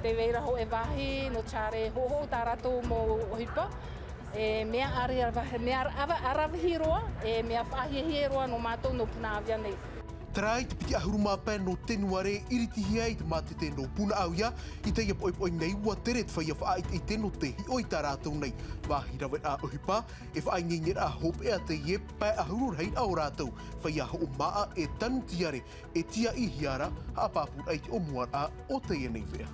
Te weira ho e wahi no tare hoho tā rātou mō ohipa. Mea arawahi roa, mea whaahihi roa no mātou no puna awia nei. Trai te piti ahuruma pē no tenuare iritihi ai te mate te no puna auia I te ia poipoi nei ua tere te whaia whaait e teno te hioi tā rātou nei. Wahi rawe a ohipa, e whaai ngei a hope a te ie pē ahurur hei au rātou. Whaia ho o maa e tanu tiare e tia I hiara ha apapur ai te omuar a o te ia nei wea.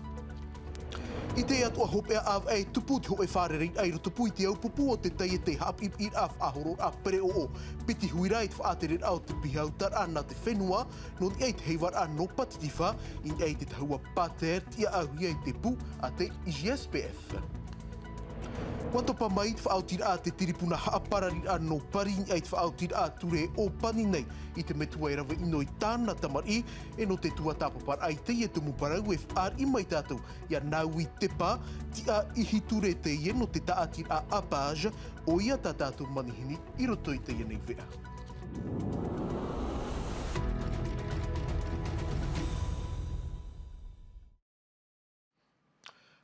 I te atua hopea av e tupu te ho e wharerei ai ro tupu I te au pupu o te teie te hap I af ahoro a pere o. Piti huira I te whaatere au te pihau tar ana te whenua, no ni ei te heiwar a no patitifa, I ei te taua pater tia auhia I te pu a te IGSPF. Watopa mai te whaautir a te tiripuna haaparari a no pari I ei te whaautir a ture o pani nei I te metua e rawa ino I tāna tamari e no te tua tāpapar ai te ie tumu parau e whaar I mai tātou ia nau I te pā ti a ihi ture te ie no te taatir a apage o ia tā tātou manihini I roto I te ie nei wea.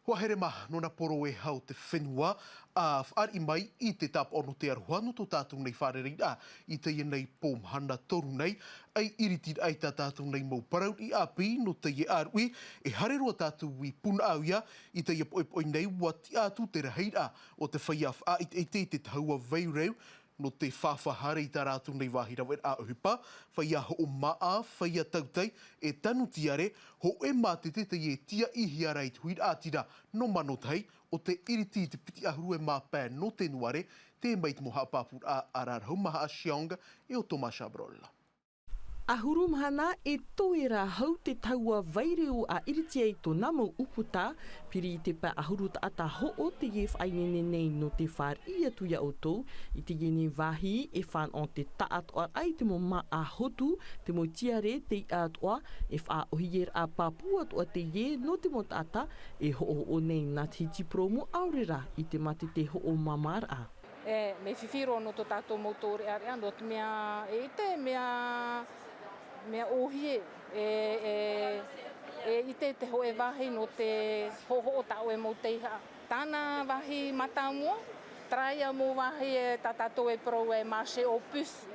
Hoa here maha, nona poro e hau te whenua, a whaari mai I te tap ono te aroha no tō tātou nei wharerei a I te ia nei pō mahana toru nei, ai iritir ai tā tātou nei mō parau I api no te ia arui, e hare roa tātou I puna au ia, I te ia poipoi nei ua ti atu te raheira o te whaia whaai te te taua veireu, no te whawhahare I tā rātou nei wahi rawe a uhipa, whaia ho o maa, whaia tautei, e tanu tiare, ho e mate te e tia I hiara I te huir ātira no manotei, o te iriti te piti ahuru e mā pē no tenuare, te mai te moha pāpur a ararhau maha a Xiong e o Tomasha Brolla. Ahuru mahana e toera hau te taua vaireu a iritia I tō namo uputa, piri I te pā ahuru ta ata ho o te ie whainene nei no te whār I atu ia o tō, I te gene wahi e whan on te taatoa ai te mo ma a hotu, te mo tiare te atoa, e wha ohier a pāpua toa te ie no te mo tata, e ho o nei nā te hiti promo aurera I te mate te ho o mamara. Me whiwhiro no tō tātou motore area, no te mea e te mea ohie I te ho e wahi no te hoho o tau e mo teiha. Tāna wahi matamua, traia mo wahi e tātou e pro e marche o pus.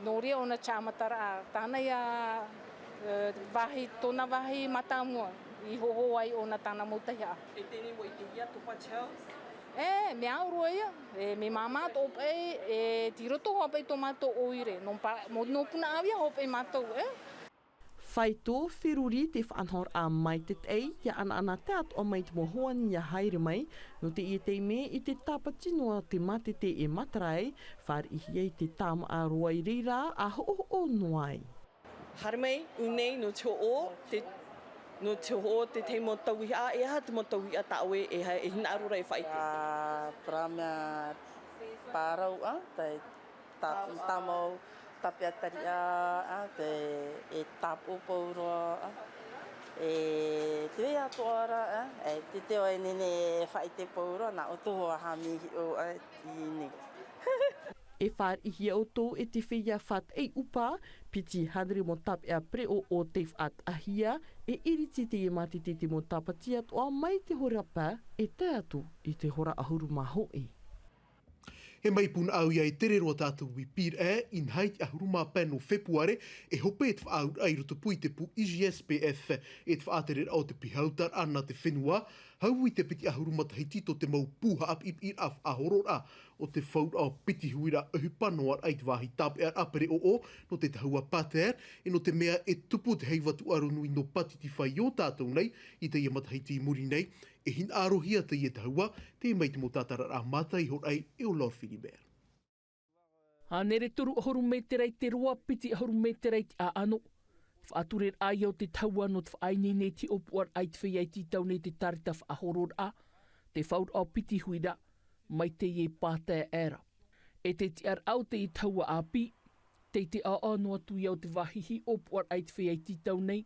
No rea ona chamatara, tāna ia wahi, tōna wahi matamua, I hoho ai ona tāna mo teiha. E tēne mo I te ia to pachau? Me aurua ia, me māmāt op e tiroto hop e tō mātou oire, no puna awia hop e mātou, Whai tō whiruri te whanhor a mai te tei, ia ana te ato o mai te mohoani ia haere mai, no te ie te me I te tāpati noa te mate te e matarai, whar ihi ei te tāma a roa I reira a ho o noai. Hare mai, unei no te o, no te ho te te mo tauhi a, e ha te mo tauhi a taue e hina arura e whaite. Pramea pārau a, te tamau tapiatari a, te e tapu pauroa a, e te wea toara a, e te teo e nene e whaite pauroa, nā o toho a hamihi o a I ni. E whār ihi au tō e te whia what ei upa, piti hadri mo tap ea pre o te what ahia, e iriti te e mati te mo tapati atoa mai te horapa e te atu I te hora ahuru maho e. He mai puna au ia e tere roa tātou I pir in heit ahuru mā pē no Februare, e hope e te whaaur ai roto pui te pu IGSPF, e te whaatere au te pihautar ana te whenua, hau I te piti ahuru mata hei tito te mau puha ap I af ahorora, o te whaur au piti huira uhupanoar ai te wahi tape ar apere o, no te tahua pater, e no te mea e tupu te hei watu aru nui no patiti whai o tātou nei, I te ia mata hei ti muri nei, e hin arohia te ia tahua, te mai te mo tātara a matai hor ai e o Lord Philibert. Hanere turu ahoru me te rei te roa piti ahoru me te rei a ano. Whaaturer ai au te taua no te whaini ne ti opuar ai te whai ti tau ne te tarita whaahoror a, te whaur au piti huida, mai te ie pātea era. E te ti ar au te I taua api, te a anoa tui au te wahihi opuar ai te whai ti tau nei,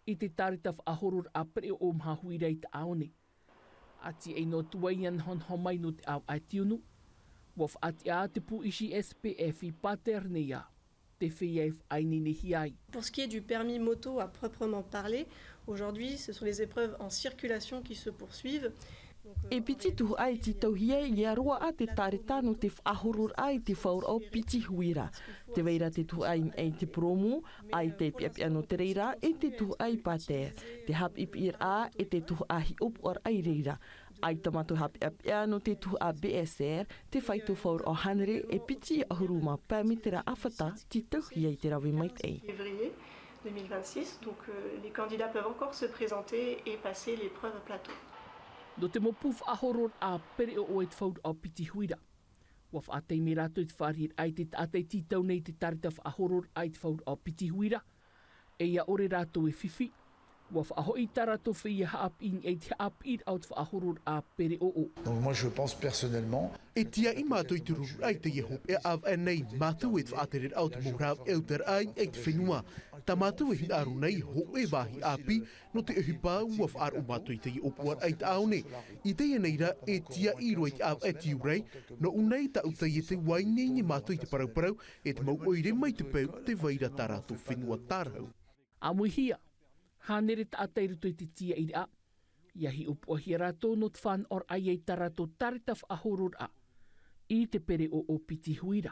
I te tarita whaahoror a pre o mha huirei te aone. Ati e no tuai an hon homai no te au ai tiunu, waf ati a te pu isi SPF I pater nei a. te whia e whainini hiai. Pour ce qui est du permis moto à proprement parler, aujourd'hui, ce sont les épreuves en circulation qui se poursuivent. E piti tuhu ai ti tauhia i aroa a te tāretano te whaahoror ai te whaur au piti huira. Te weira te tuhu ai ai te promo, ai te piapia no te reira, e te tuhu ai pātea. Te hap ipir a e te tuhu ahi opu ar ai reira. Ai tamatu hap piapia no te tuhu a BSR, te whaitu whaur o hanere e piti ahuru ma pāmitera awhata ti tauhia i te rawe mai te ei. Février 2026, donc les candidats peuvent encore se présenter et passer l'épreuve plateau. Do te mopuf ahoror a pere o e te whaur au piti huira. Waf a te me rato i te wharir ai te atei titau nei te tarita ahoror ai te whaur au piti huira. E ia ore rato e whiwhi. Waf a hoi tarato whia haap in e te haap ir au te ahoror a pere o. Donc moi je pense personnellement E tia i mātou i te ruru ai te iehop e av e nei mātou e te whaaterer au te morav e uter ai e te whenua. Ta mātou e hidaru nei ho e wahi api no te uhipa ua whaar o mātou i te iopuar ai te aone. I te neira e tia i roi te av e ti urei no unei ta uta i te waine ni mātou i te parau e te mau oire mai te peu te waira tarato whenua tarau. A muihia, hanere ta ateiruto i te tia i a. Iahi upua hi rato no te whan or ai e tarato tarita ahoror a. I te pere o piti huira.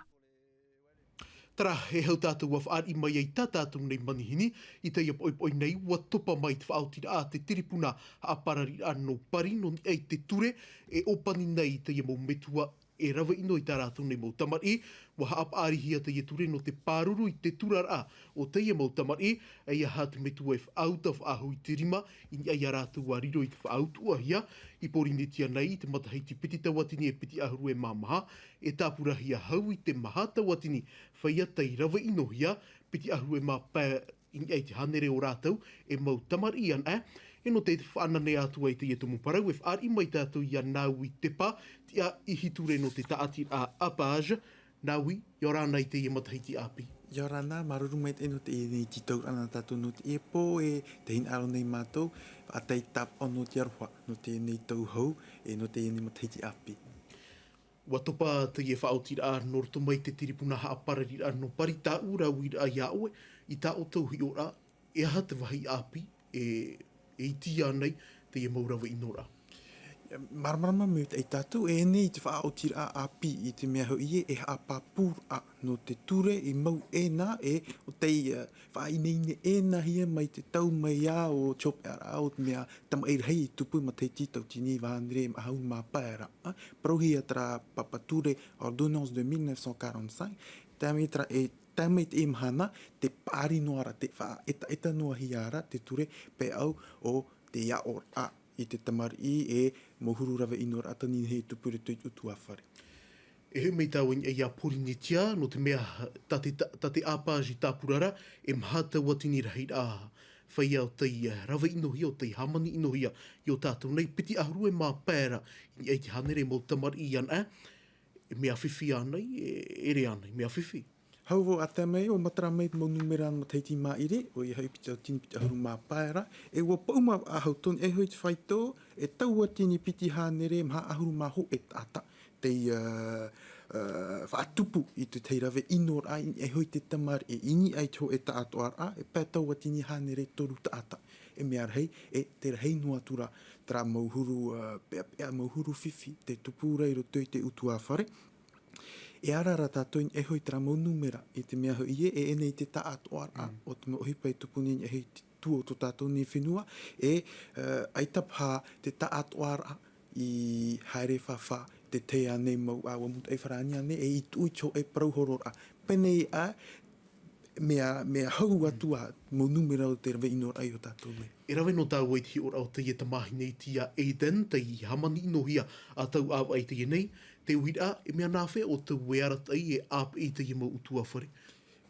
Tara, he hau tātou waf ar i mai ei tā tātou nei manihini, i te iapoi nei ua topa mai te whaotira a te tiripuna a parari anō pari no ni ei te ture e opani nei te iamo metua e rawa ino i tā rātou nei mau tamari, wa haap ārihia te ture no te pāruru i te turar a o te iamo tamari, e ia hā te metua e whaauta whaahu i te rima, i ni ai rātou a riro i te whaautua hia, i pori tia nei te mataheiti piti tawatini e piti ahuru e māmaha, e tāpurahia hau i te maha tawatini, whaia tei rawa ino hia, piti ahuru e māpā i ni ai te hanere o rātou, e mau tamari an e no te whanane atua i te ietumu parau, e whaar i mai tātou i a nāui te pā, ti a ihiture no te taatir a apāja, nāui, i ora nei te i matahiti api. Ia rana, maruru mai te eno te e nei titau ana tātou no te e pō e te hin aro nei mātou, a tei tap o no te aroha, no te nei tau hau, e no te e nei matahiti api. Wa topa te e whaotira a norto mai te tiripuna haa parari a no pari tā ura uira a iaoe, i tā o tau hi ora, e aha te wahi api, e tia nei te e maurawa inora. Marmarama me te tātou, e nei te whaotira a api i te mea hoi e ha papur a no te ture i mau e nā e o te whainene e nā hia mai te tau mai a o chop ara o te mea tamaira hei tupu ma te titau tini wānere ma hau mā paera. Prohia tra papature ordonnance de 1945, tamitra e tamai te mahana, te pāri noara, te wha eta noa hiara, te ture pe au o te iaor a i te tamari e mohuru rawa inor atani hei tupure tuit utu awhare. E hu mei tāwin e ia porinitia, no te mea tate āpāji tāpurara, e mahata watini rahit a whaia o tei rawa inohia, o tei hamani inohia, i o tātou nei piti ahuru e mā pēra, i ei te hanere mō tamari i an e mea whiwhi anai, e re anai, mea whiwhi. Hau o ata mai o matara mai mo numera ma teiti mā ire, o i hau piti au tini piti ahuru mā paera, e ua pauma a hau toni e hui te whaito, e taua tini piti hānere mā ahuru mā ho e tata, tei whaatupu i te teirawe inor ai e hui te tamari e ini ai tō e ta atoar a, e pē taua tini hānere toru ta ata. E mea rei, e te rei noa tura tra mauhuru, pea mauhuru whiwhi, te tupu reiro tui te utu awhare, e arara tātou e hoi tera mau numera i te mea hoi e enei te ta atoar a o te mau hipai tupuni e hei tuo to tātou ni whenua e aitapha te ta atoar a i haere whawha te te ane mau a wamut e wharani ane e i tui cho e prauhoror a penei a mea hau atua mau numera o te rawe inor ai o tātou nei. E rawe no tāu ai te ora o te e tamahi nei tia Aiden, te i hamani inohia a tau au ai te nei, te uira e mea nāwhea o te wearat ai e ap i te mau utua whare.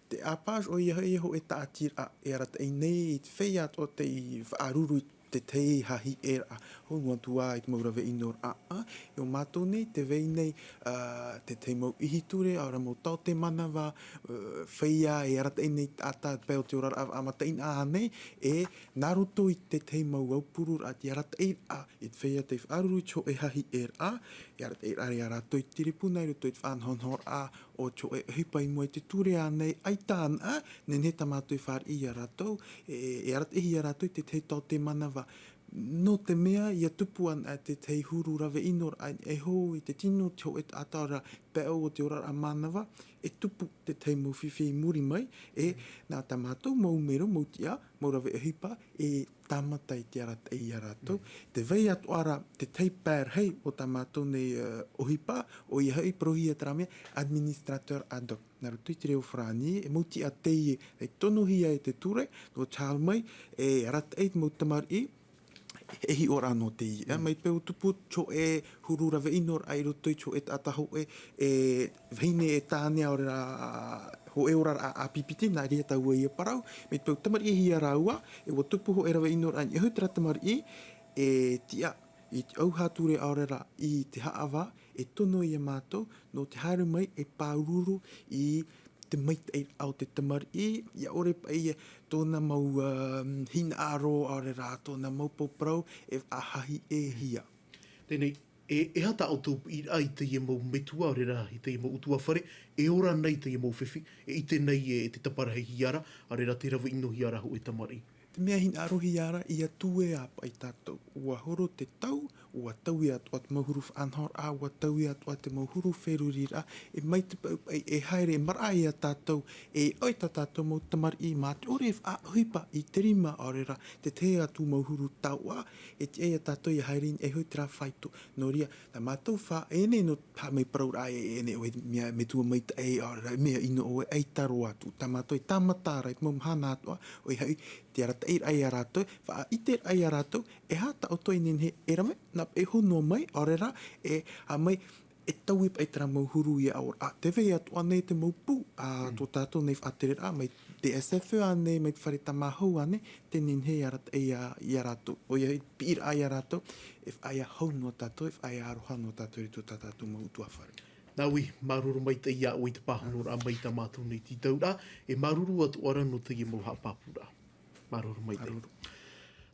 Te apāj o ia ho e tātir a e arat ai nei i te wheiat o te i whaaruru i te tei hahi e a ho nuatua i te maurawe inor a e o mātou nei te vei nei te te mau ihiture a ora mau tau te manawa whaia e arat ai nei ata peo te ora a matain a nei e naruto i te te mau aupurur a te arat ai a i te whaia te whaaruru cho e hahi e a e arat ai a rato i tiripuna i roto i te whanhonhor a o cho e hipa i mua te ture anei ai tāna, nen he tamātou i whār i a rātou, e arat ehi a rātou te tei tau te manawa. No te mea, ia tupu an a te tei huru rawe inor ai e ho i te tino te ho e ataora peo o te ora a manawa, e tupu te tei mo whiwhi muri mai, e nā tamātou mau mero, mau tia, mau rawe e hipa, e tamata i te arat e i a rātou. Te vei atu ara te tei pēr hei o tamātou nei o hipa, o i hei prohi a taramea, administrator ad hoc. Nā rutu i te reo whrāni, e mauti a teie, e tono hia e te ture, no chāl mai, e arat e te mau tamar i, ehi ora no te i. Mai peo tupu cho e huru rawe inor ai roto i cho e ataho e vahine e tānea ora ho e ora a pipiti nā rea tau e parau. Mai peo tamari e hia raua e wa tupu ho e rawe inor ai e hutara tamari i e tia i te auhature aorera i te haawa e tono i a mātou no te haere mai e pāururu i te maita e au te tamari i, ia ore pa ia tōna mau hina aro aore rā, tōna mau pauparau e ahahi e hia. Tēnei, e hata o tō i ai te ia mau metua ore rā, i te ia mau utua whare, e ora nei te ia mau whiwhi, e ite nei e te taparahi hiara, are rā te rawa ino hiara ho e tamari. Te mea hina aro hiara, ia tue a pai tātou. Ua horo te tau, ua tau i atua te mauhuru whanhor a, ua tau i atua te mauhuru wheruri rā, e mai te pau, e haere, e mara i a tātou, e oi ta tātou mau tamari i māti, ore a hipa i te rima ore rā, te te atu mauhuru tau a, e te e a tātou i haere e hoi te rā whaito, no ria, na mātou wha, e ne no pā mai parau rā, e ne oe mea me tua mai ta e ore rā, mea ino oe ei taro atu, tā mātou i tāmatāra, i mau mahana atua, oi hau, te arata e ai a rātou, wha i te ai a rātou, e hata o toi nenhe e rame, nā e hono mai, ore rā, e a mai, e tau i tera mauhuru i a ora. Te vei atu anei te maupu, a tō tātou nei whaatere rā, mai te SFU anei, mai te whare tamahau anei, te nenhe i arata i a rātou. O ia pira ai a rātou, e whai a hau no tātou, e whai a aroha no tātou i tō tātou mautua whare. Nāui, maruru mai te ia o i te pāhonora a mai ta mātou nei ti taura, e maruru atu ora no te ia mau hapapura. Maruru mai te.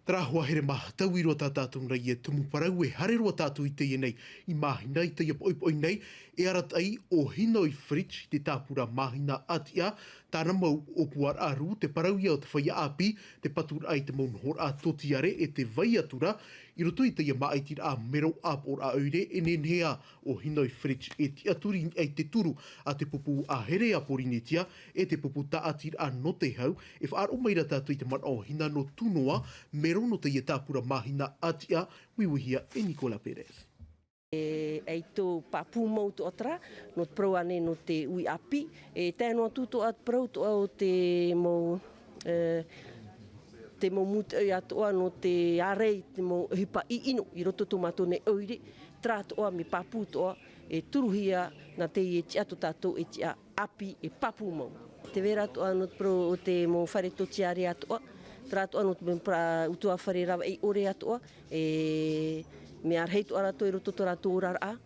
Tara hoa here maha tau i roa tātātou nei e tumu parau e hare roa tātou i te nei i mahina i te ia poi nei e aratai o hino i fridge te tāpura mahina atia tāna mau o puar aru te parau ia o te whaia api te patur ai te maunhor a totiare e te vai atura i roto i te ia maaitir a mero ap or a aure e nenhea o hino i fridge e ti aturi ai te turu a te pupu a here a porinetia e te pupu ta atir a no te hau e whaar o meira tātou i te man o hina no tunoa mero no te ia tāpura mahina atia wiwihia e Nicola Perez. Ei tō papu mau tō atra, no te prau ane no te ui api, e tēnua tūtō at prau tō au te mau mutu au atoa no te arei, te mau hipa i ino, i roto tō mātou ne oire, trā toa me papu toa, e turuhia na te e ti ato tātou e ti a api e papu mau. Te vera toa no te prau o te mau whare tō tiare atoa, trā toa no te utua whare rawa e ore atoa, me ar heitu ara toi roto tora tōra a.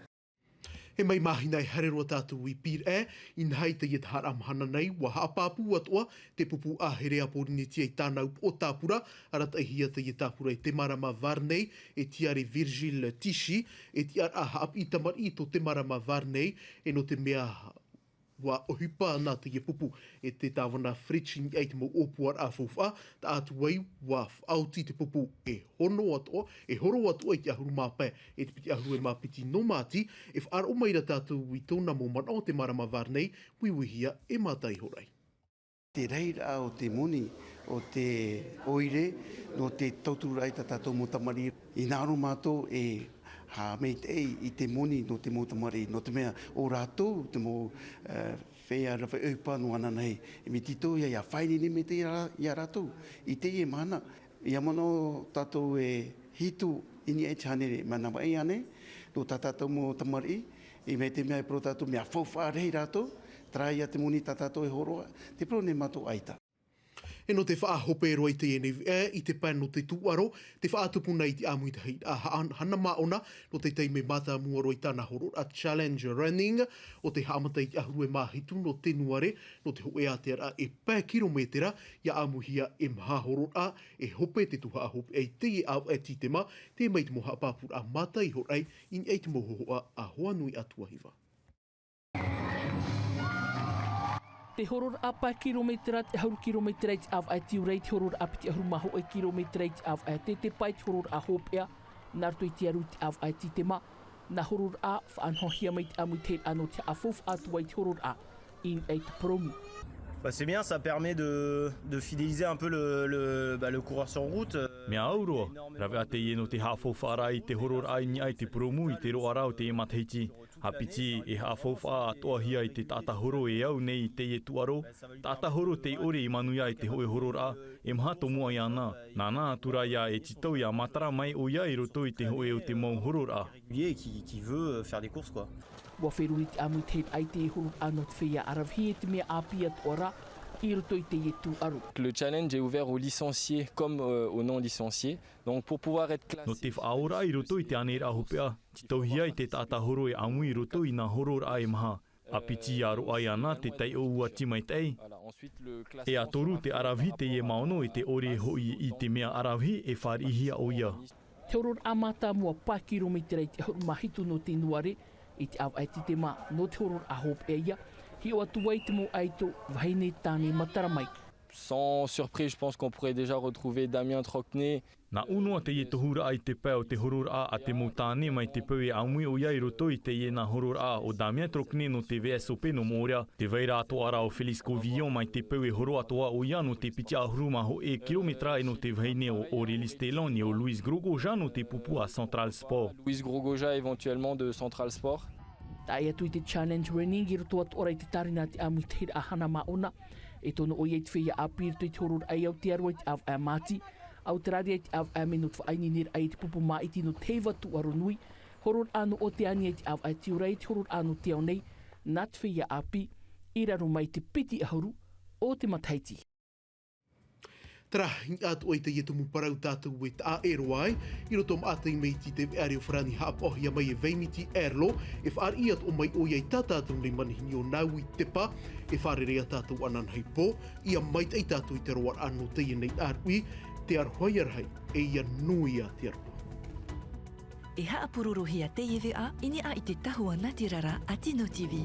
He mai mahina e hare roa tātou i pir e, in hei te iet hara mahana nei, wa haapapu atoa, te pupu a here a porinetia i tānau o tāpura, arata hia te iet tāpura i te marama Varney, e tiare Virgil Tishi, e tiar a haap i tamar i tō te marama Varney, e no te mea wa ohipa nā te ia pupu e te tāwana fritching ai te mo opuar a fōwha, ta atu wei wa auti te pupu e hono atoa, e horo atoa i te ahuru māpē, e te piti ahuru e māpiti no māti, e whaar o maira tātou i tōna mō man o te marama Varney, wiwihia e mātai horai. Te reira o te moni, o te oire, no te tauturai ta tātou mo tamari, i nāro mātou e ha mei te i te moni no te motamari, no te mea o rātou, te mo whea rawa upa no ana nei. E me tito ia whaini ni me te ia rātou. I te e mana, ia mono tātou e hitu ini e chanere manawa e ane, no tātou mo tamari, i me te mea e pro tātou mea whauwharei rātou, trai a te moni tātou e horoa, te pro ne mato aita. E no te whaahope roa i te i te pai no te tuaro, te whaatupu nei te amui te hei hana maona, no te teime mata mua roi tāna horo a challenge running, o te haamata i te ahuru e mahitu no tenuare, no te hoe a te ara e pē kilometera, ia amuhia e maha horo a, e hope te tuha ahope e te i au e titema, te mei te moha pāpura a mata i horai, in e te mohoa a hoa nui atua hiva. Te horor a pa kilometera te hauru kilometera i te av ai tiu rei te horor a piti ahuru maho e kilometera i te av ai te pai te horor a hopea narto i te aru te av ai te ma na horor a whaanhohia mai te amu te ano te afof atu ai te horor a in ai te promu. C'est bien, ça permet de fidéliser un peu le coureur sur route. Mea aurua, rawe a te ieno te hawhawhara i te horor ai ni ai te promu i te roa rau te emateiti. Hapiti e hawhawha atoa hia i te tātahoro e au nei te e tuaro. Tātahoro te ore i manuia i te hoe horor a, e mahato mua i ana. Nāna atura ia e titau ia matara mai o ia i roto i te hoe o te mau horor a. Qui veut faire des courses, quoi. Wa wherui te amu te ai te horor anot whea arawhi e te mea apia ora i roto i te e tu aru. Le challenge est ouvert aux licenciés comme aux non licenciés. Donc pour pouvoir être classé. No te whaora i roto i te anera ahupea, titau hia i te tātahoro e amu i roto i nā horor a e maha. A piti a roa i ana te tei o ua timai tei. E a toru te arawhi te e maono i te ore hoi i te mea arawhi e wharihia o ia. Te horor amata mua pa kilometera i te hauru mahitu no tenuare i te au ai te ma no te horor a hop e ia. Hi o atu wai te mo aito vaine tāne matara mai. Sans surprise, je pense qu'on pourrait déjà retrouver Damien Trocnay. Nā unua te ie tohura ai te pēo te horor a te mo tāne mai te pau e aumui o ia i roto i te ie nā horor a o Damien Trocnay no te VSOP no Moria. Te veira atoa ara o Félix Covillon mai te pau e horo atoa o ia no te piti ahuru maho e kilometra e no te veine o Aurélie Stellon ni o Luis Grogoja no te pupu a Central Sport. Luis Grogoja éventuellement de Central Sport. Tai atu i te challenge running i roto atu ora i te tarina te amu te hira a hana maona. E tono o iei te whea apirto i te horor ai au te arua i te av a mati. Au te rari ai te av a menot whaini nera ai te pupu maa iti no teiva tu aronui. Horor anu o te ani ai te av a te urei te horor anu te au nei. Nā te whea api i raro mai te piti ahuru o te mataiti. Tara, i atu oi te ietumu parau tātou e ta ero ai, i roto am atai mei ti te are o whrani haap ohia mai e veimiti erlo, e whaar iat o mai oia i tātātou nei manihini o nau i te pa, e wharerea tātou anan hei pō, ia mait ei tātou i te roar anu te nei arui, te arhoi arhai, e ia nui a te arhoi. E haapururu hia te iwi a, ini a i te tahua natirara a Tino TV.